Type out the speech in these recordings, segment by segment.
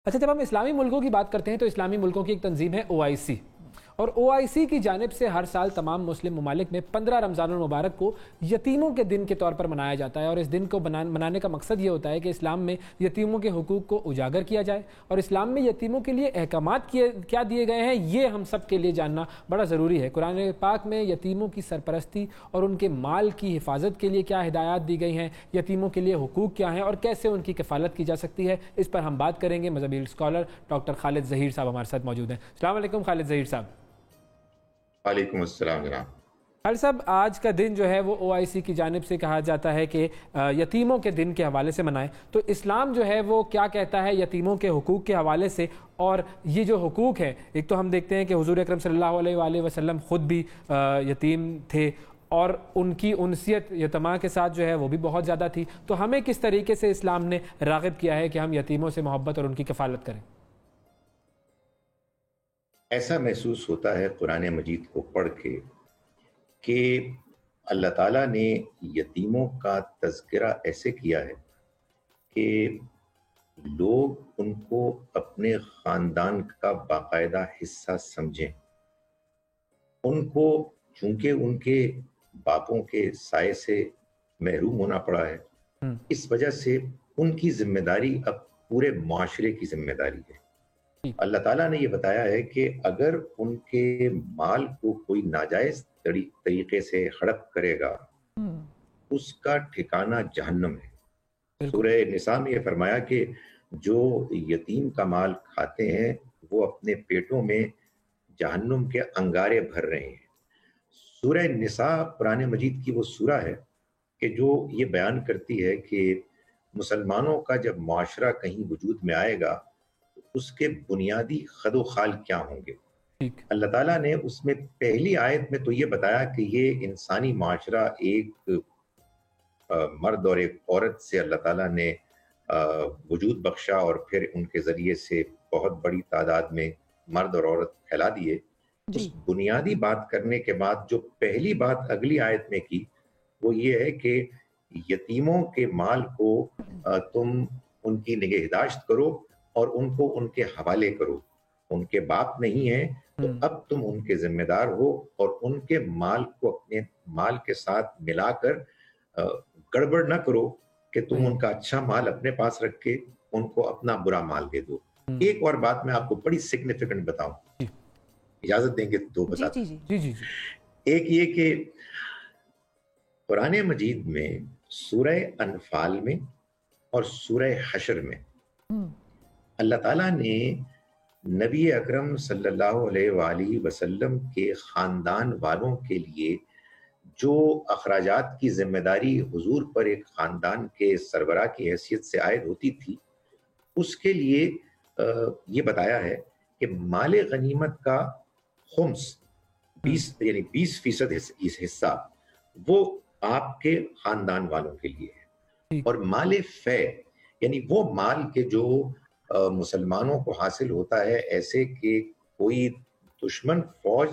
اچھا، جب ہم اسلامی ملکوں کی بات کرتے ہیں تو اسلامی ملکوں کی ایک تنظیم ہے OIC، اور OIC کی جانب سے ہر سال تمام مسلم ممالک میں 15 رمضان المبارک کو یتیموں کے دن کے طور پر منایا جاتا ہے، اور اس دن کو منانے کا مقصد یہ ہوتا ہے کہ اسلام میں یتیموں کے حقوق کو اجاگر کیا جائے، اور اسلام میں یتیموں کے لیے احکامات کیا دیے گئے ہیں یہ ہم سب کے لیے جاننا بڑا ضروری ہے۔ قرآن پاک میں یتیموں کی سرپرستی اور ان کے مال کی حفاظت کے لیے کیا ہدایات دی گئی ہیں، یتیموں کے لیے حقوق کیا ہیں اور کیسے ان کی کفالت کی جا سکتی ہے، اس پر ہم بات کریں گے۔ مذہبی اسکالر ڈاکٹر خالد ظہیر صاحب ہمارے ساتھ موجود ہیں۔ السلام علیکم خالد ظہیر صاحب۔ وعلیکم السلام جناب۔ خالد صاحب، آج کا دن جو ہے وہ OIC کی جانب سے کہا جاتا ہے کہ یتیموں کے دن کے حوالے سے منائیں، تو اسلام جو ہے وہ کیا کہتا ہے یتیموں کے حقوق کے حوالے سے؟ اور یہ جو حقوق ہے، ایک تو ہم دیکھتے ہیں کہ حضور اکرم صلی اللہ علیہ وآلہ وسلم خود بھی یتیم تھے، اور ان کی انسیت یتیماں کے ساتھ جو ہے وہ بھی بہت زیادہ تھی، تو ہمیں کس طریقے سے اسلام نے راغب کیا ہے کہ ہم یتیموں سے محبت اور ان کی کفالت کریں؟ ایسا محسوس ہوتا ہے قرآن مجید کو پڑھ کے کہ اللہ تعالیٰ نے یتیموں کا تذکرہ ایسے کیا ہے کہ لوگ ان کو اپنے خاندان کا باقاعدہ حصہ سمجھیں۔ ان کو چونکہ ان کے باپوں کے سائے سے محروم ہونا پڑا ہے، اس وجہ سے ان کی ذمہ داری اب پورے معاشرے کی ذمہ داری ہے۔ اللہ تعالیٰ نے یہ بتایا ہے کہ اگر ان کے مال کو کوئی ناجائز طریقے سے ہڑپ کرے گا، اس کا ٹھکانہ جہنم ہے۔ سورہ نساء میں یہ فرمایا کہ جو یتیم کا مال کھاتے ہیں وہ اپنے پیٹوں میں جہنم کے انگارے بھر رہے ہیں۔ سورہ نساء قرآن مجید کی وہ سورہ ہے کہ جو یہ بیان کرتی ہے کہ مسلمانوں کا جب معاشرہ کہیں وجود میں آئے گا اس کے بنیادی خد و خال کیا ہوں گے۔ اللہ تعالیٰ نے اس میں پہلی آیت میں تو یہ بتایا کہ یہ انسانی معاشرہ ایک مرد اور ایک عورت سے اللہ تعالیٰ نے وجود بخشا، اور پھر ان کے ذریعے سے بہت بڑی تعداد میں مرد اور عورت پھیلا دیے۔ اس بنیادی بات کرنے کے بعد جو پہلی بات اگلی آیت میں کی وہ یہ ہے کہ یتیموں کے مال کو تم ان کی نگہداشت کرو اور ان کو ان کے حوالے کرو۔ ان کے باپ نہیں ہیں تو اب تم ان کے ذمہ دار ہو، اور ان کے مال کو اپنے مال کے ساتھ ملا کر گڑبڑ نہ کرو کہ تم ان کا اچھا مال اپنے پاس رکھ کے ان کو اپنا برا مال دے دو۔ ایک اور بات میں آپ کو بڑی سگنیفیکنٹ بتاؤں، اجازت دیں گے دو بتاتا ہوں۔ ایک یہ کہ قرآن مجید میں سورہ انفال میں اور سورہ حشر میں اللہ تعالیٰ نے نبی اکرم صلی اللہ علیہ وآلہ وسلم کے خاندان والوں کے لیے جو اخراجات کی ذمہ داری حضور پر ایک خاندان کے سربراہ کی حیثیت سے عائد ہوتی تھی، اس کے لیے یہ بتایا ہے کہ مال غنیمت کا خمس 20% حصہ وہ آپ کے خاندان والوں کے لیے ہے، اور مال فے یعنی وہ مال کے جو مسلمانوں کو حاصل ہوتا ہے ایسے کہ کوئی دشمن فوج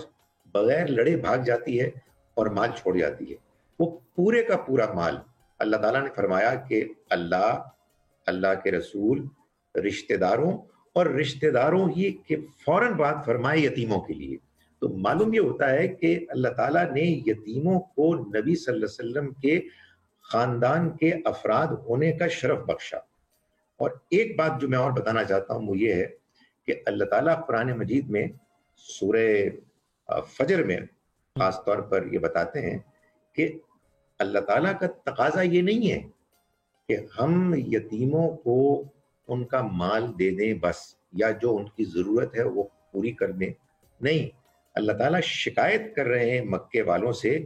بغیر لڑے بھاگ جاتی ہے اور مال چھوڑ جاتی ہے، وہ پورے کا پورا مال اللہ تعالیٰ نے فرمایا کہ اللہ کے رسول، رشتہ داروں، اور رشتہ داروں ہی کے فوراً بعد فرمائے یتیموں کے لیے۔ تو معلوم یہ ہوتا ہے کہ اللہ تعالیٰ نے یتیموں کو نبی صلی اللہ علیہ وسلم کے خاندان کے افراد ہونے کا شرف بخشا۔ اور ایک بات جو میں اور بتانا چاہتا ہوں وہ یہ ہے کہ اللہ تعالیٰ قرآن مجید میں سورہ فجر میں خاص طور پر یہ بتاتے ہیں کہ اللہ تعالیٰ کا تقاضا یہ نہیں ہے کہ ہم یتیموں کو ان کا مال دے دیں بس، یا جو ان کی ضرورت ہے وہ پوری کر دیں، نہیں۔ اللہ تعالیٰ شکایت کر رہے ہیں مکے والوں سے،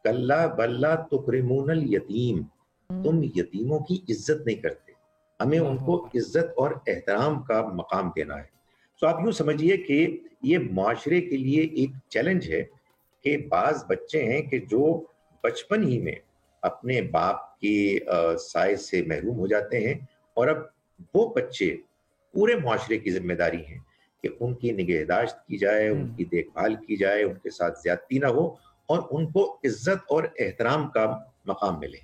کلا بلا تکرمون الیتیم، تم یتیموں کی عزت نہیں کرتے، ہمیں ان کو عزت اور احترام کا مقام دینا ہے۔ تو آپ یوں سمجھیے کہ یہ معاشرے کے لیے ایک چیلنج ہے کہ بعض بچے ہیں کہ جو بچپن ہی میں اپنے باپ کی سائے سے محروم ہو جاتے ہیں، اور اب وہ بچے پورے معاشرے کی ذمہ داری ہیں کہ ان کی نگہداشت کی جائے، ان کی دیکھ بھال کی جائے، ان کے ساتھ زیادتی نہ ہو، اور ان کو عزت اور احترام کا مقام ملے۔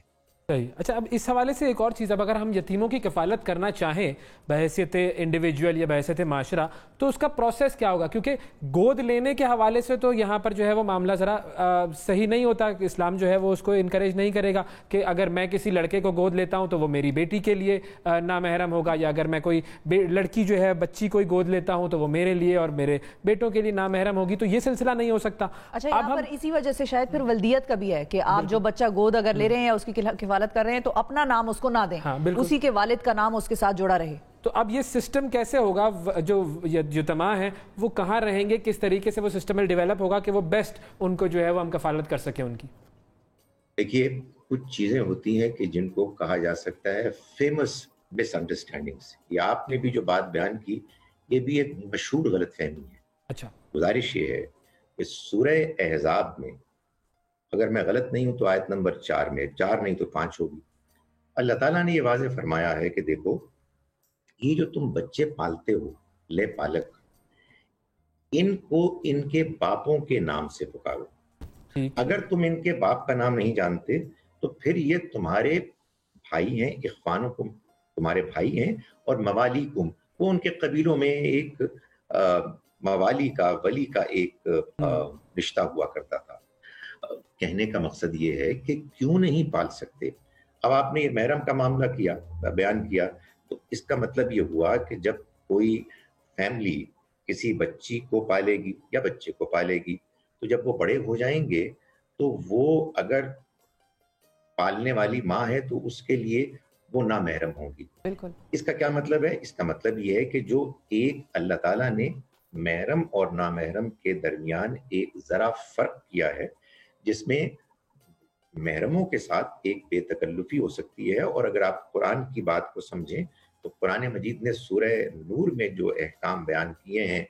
صحیح. اچھا, اب اس حوالے سے ایک اور چیز, اب اگر ہم یتیموں کی کفالت کرنا چاہیں بحیثیت انڈیویجول یا بحیثیت معاشرہ, تو اس کا پروسیس کیا ہوگا؟ کیونکہ گود لینے کے حوالے سے تو یہاں پر جو ہے وہ معاملہ ذرا صحیح نہیں ہوتا. اسلام جو ہے وہ اس کو انکریج نہیں کرے گا کہ اگر میں کسی لڑکے کو گود لیتا ہوں تو وہ میری بیٹی کے لیے نامحرم ہوگا, یا اگر میں کوئی لڑکی جو ہے بچی کوئی گود لیتا ہوں تو وہ میرے لیے اور میرے بیٹوں کے لیے نامحرم ہوگی. تو یہ سلسلہ نہیں ہو سکتا. اچھا, یہاں پر اسی وجہ سے شاید پھر ولدیت کا بھی ہے کہ آپ جو بچہ گود اگر لے رہے ہیں یا اس کی کفالت کر رہے ہیں تو اپنا نام اس کو نہ دیں, اسی کے والد کا نام اس کے ساتھ جڑا رہے. تو اب یہ سسٹم کیسے ہوگا؟ جو یتیماں ہیں وہ کہاں رہیں گے, کس طریقے سے وہ سسٹم ڈیولپ ہوگا کہ وہ بیسٹ ان کو جو ہے وہ ہم کفالت کر سکیں ان کی؟ دیکھیے, کچھ چیزیں ہوتی ہیں کہ جن کو کہا جا سکتا ہے فیمس مس انڈرسٹینڈنگس. یہ آپ نے بھی جو بات بیان کی یہ بھی ایک مشہور غلط فہمی ہے. اچھا, گزارش یہ ہے کہ سورہ احزاب میں, اگر میں غلط نہیں ہوں تو آیت نمبر 4 میں, 4 نہیں تو 5 ہوگی, اللہ تعالیٰ نے یہ واضح فرمایا ہے کہ دیکھو, یہ جو تم بچے پالتے ہو لے پالک, ان کو ان کے باپوں کے نام سے پکارو. اگر تم ان کے باپ کا نام نہیں جانتے تو پھر یہ تمہارے بھائی ہیں, اخوانکم, تمہارے بھائی ہیں, اور موالیکم, وہ ان کے قبیلوں میں ایک موالی کا, ولی کا ایک رشتہ ہوا کرتا تھا. کہنے کا مقصد یہ ہے کہ کیوں نہیں پال سکتے. اب آپ نے یہ محرم کا معاملہ کیا, بیان کیا, تو اس کا مطلب یہ ہوا کہ جب کوئی فیملی کسی بچی کو پالے گی یا بچے کو پالے گی تو جب وہ بڑے ہو جائیں گے تو وہ اگر پالنے والی ماں ہے تو اس کے لیے وہ نامحرم ہوں گی. بالکل. اس کا کیا مطلب ہے؟ اس کا مطلب یہ ہے کہ جو ایک اللہ تعالیٰ نے محرم اور نامحرم کے درمیان ایک ذرا فرق کیا ہے, جس میں محرموں کے ساتھ ایک بے تکلفی ہو سکتی ہے. اور اگر آپ قرآن کی بات کو سمجھیں تو قرآن مجید نے سورہ نور میں جو احکام بیان کیے ہیں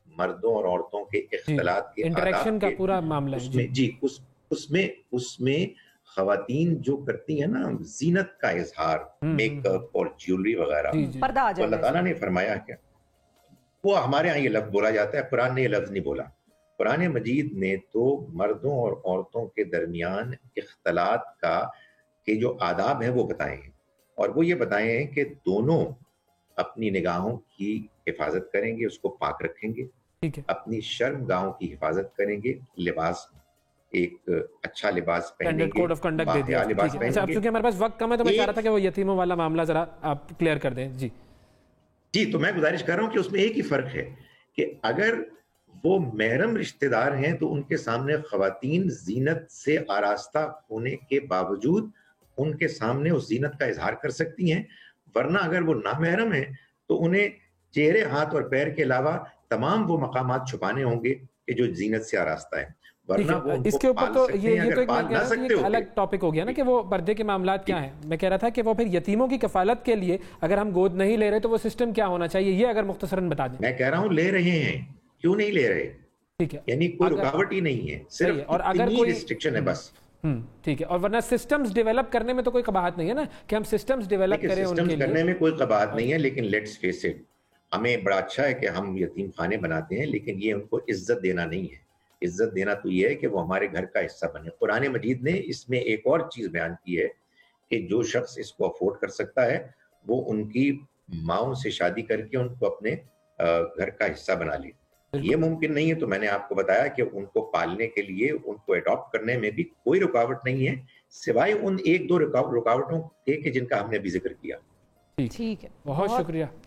مردوں اور عورتوں کے اختلاط کے انٹریکشن کا پورا معاملہ ہے, اس میں خواتین جو کرتی ہیں نا زینت کا اظہار, میک اپ اور جیولری وغیرہ, تو اللہ تعالیٰ نے فرمایا کیا, وہ ہمارے ہاں یہ لفظ بولا جاتا ہے, قرآن نے یہ لفظ نہیں بولا. قرآن مجید نے تو مردوں اور عورتوں کے درمیان اختلاط کا کے جو آداب ہیں وہ بتائے ہیں, اور وہ یہ بتائے ہیں کہ دونوں اپنی نگاہوں کی حفاظت کریں گے, اس کو پاک رکھیں گے, اپنی شرم گاہوں کی حفاظت کریں گے, لباس ایک اچھا لباس پہنیں گے, کوڈ آف کنڈکٹ دے دیا. اچھا, اب چونکہ ہمارے پاس وقت کم ہے تو میں چاہ رہا تھا کہ وہ یتیموں والا معاملہ ذرا آپ کلیئر کر دیں. جی, تو میں گزارش کر رہا ہوں کہ اس میں ایک ہی فرق ہے کہ اگر وہ محرم رشتہ دار ہیں تو ان کے سامنے خواتین زینت سے آراستہ ہونے کے باوجود ان کے سامنے اس زینت کا اظہار کر سکتی ہیں, ورنہ اگر وہ نامحرم ہیں تو انہیں چہرے, ہاتھ اور پیر کے علاوہ تمام وہ مقامات چھپانے ہوں گے کہ جو زینت سے آراستہ ہیں. اس کے اوپر تو یہ تو ایک الگ ٹاپک ہو گیا نا کہ وہ پردے کے معاملات کیا ہیں. میں کہہ رہا تھا کہ وہ پھر یتیموں کی کفالت کے لیے اگر ہم گود نہیں لے رہے تو وہ سسٹم کیا ہونا چاہیے, یہ اگر مختصراً بتا دیں. میں کہہ رہا ہوں لے رہے ہیں, کیوں نہیں لے رہے, ٹھیک ہے, یعنی کوئی رکاوٹ ہی نہیں ہے, صرف اور اگر کوئی ریسٹرکشن ہے بس. ٹھیک ہے, اور ورنہ سسٹمز ڈیولپ کرنے میں تو کوئی قباحت نہیں ہے نا کہ ہم سسٹمز ڈیولپ کریں ان کے لیے. کرنے میں کوئی قباحت نہیں ہے, لیکن لیٹس فیس اٹ, ہمیں بڑا اچھا ہے کہ ہم یتیم خانے بناتے ہیں, لیکن یہ ان کو عزت دینا نہیں ہے. عزت دینا تو یہ ہے کہ وہ ہمارے گھر کا حصہ بنے. قرآن مجید نے اس میں ایک اور چیز بیان کی ہے کہ جو شخص اس کو افورڈ کر سکتا ہے وہ ان کی ماؤں سے شادی کر کے ان کو اپنے گھر کا حصہ بنا لے. یہ ممکن نہیں ہے تو میں نے آپ کو بتایا کہ ان کو پالنے کے لیے, ان کو اڈاپٹ کرنے میں بھی کوئی رکاوٹ نہیں ہے, سوائے ان 1-2 رکاوٹوں کے کہ جن کا ہم نے ابھی ذکر کیا. ٹھیک ہے, بہت شکریہ.